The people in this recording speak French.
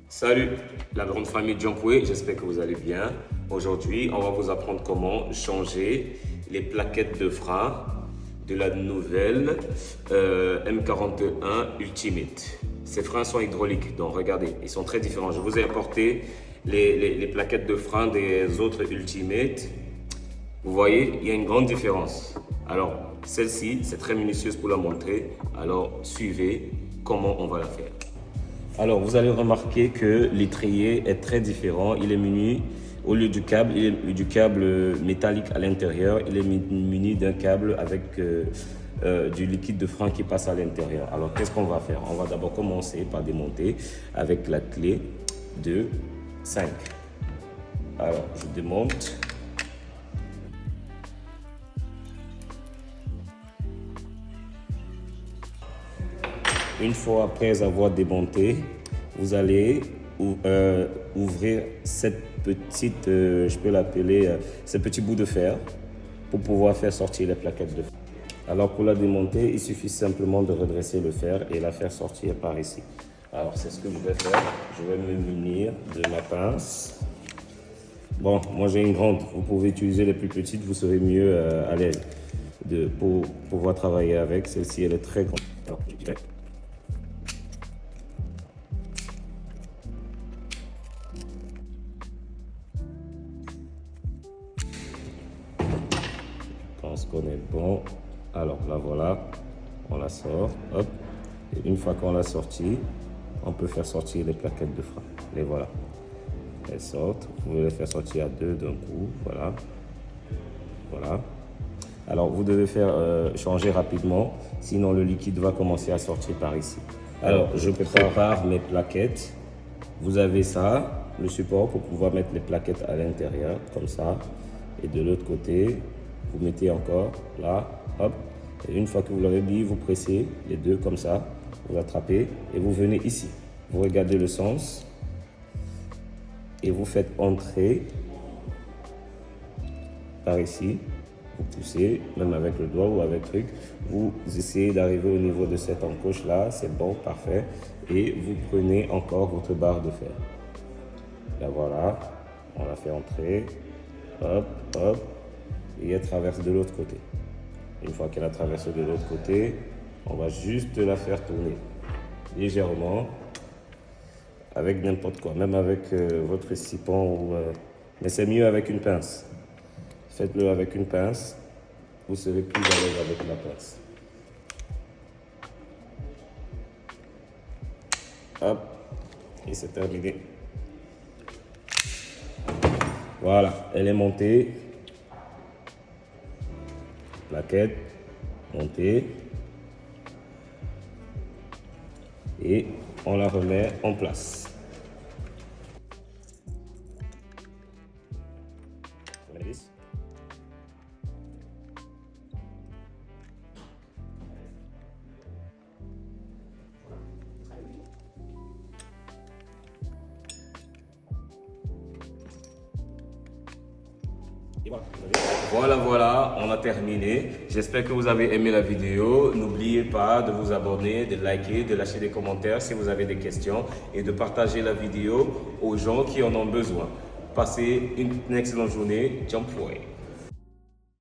Salut la grande famille Jumpway, j'espère que vous allez bien. Aujourd'hui, on va vous apprendre comment changer les plaquettes de frein de la nouvelle M41 Ultimate. Ces freins sont hydrauliques, donc regardez, ils sont très différents. Je vous ai apporté les plaquettes de frein des autres Ultimate. Vous voyez, il y a une grande différence. Alors, celle-ci, c'est très minutieuse pour la montrer. Alors, suivez comment on va la faire. Alors, vous allez remarquer que l'étrier est très différent. Il est muni, au lieu du câble, métallique à l'intérieur, il est muni d'un câble avec du liquide de frein qui passe à l'intérieur. Alors, qu'est-ce qu'on va faire? On va d'abord commencer par démonter avec la clé de 5. Alors, je démonte. Une fois après avoir démonté, vous allez ouvrir cette petite, je peux l'appeler, ce petit bout de fer pour pouvoir faire sortir les plaquettes de fer. Alors pour la démonter, il suffit simplement de redresser le fer et la faire sortir par ici. Alors c'est ce que je vais faire. Je vais me munir de ma pince. Bon, moi j'ai une grande. Vous pouvez utiliser les plus petites, vous serez mieux à l'aise pour pouvoir travailler avec. Celle-ci, elle est très grande. Alors, je dirais. Je pense qu'on est bon. Alors là voilà, on la sort, hop. Et une fois qu'on l'a sortie, on peut faire sortir les plaquettes de frein. Les voilà. Elles sortent. Vous pouvez les faire sortir à deux d'un coup. Voilà. Voilà. Alors vous devez faire changer rapidement, sinon le liquide va commencer à sortir par ici. Alors je prépare mes plaquettes. Vous avez ça, le support pour pouvoir mettre les plaquettes à l'intérieur, comme ça. Et de l'autre côté, vous mettez encore là, hop. Et une fois que vous l'avez mis, vous pressez les deux comme ça. Vous attrapez et vous venez ici. Vous regardez le sens et vous faites entrer par ici. Vous poussez, même avec le doigt ou avec le truc. Vous essayez d'arriver au niveau de cette encoche là. C'est bon, parfait. Et vous prenez encore votre barre de fer. Là voilà, on la fait entrer. Hop, hop. Et elle traverse de l'autre côté. Une fois qu'elle a traversé de l'autre côté, on va juste la faire tourner légèrement avec n'importe quoi, même avec votre scipan. Mais c'est mieux avec une pince. Faites-le avec une pince, vous serez plus à l'aise avec la pince. Hop, et c'est terminé. Voilà, elle est montée. Plaquette montée. Et on la remet en place. Voilà, on a terminé. J'espère que vous avez aimé la vidéo. N'oubliez pas de vous abonner, de liker, de lâcher des commentaires si vous avez des questions et de partager la vidéo aux gens qui en ont besoin. Passez une excellente journée. Jumpway.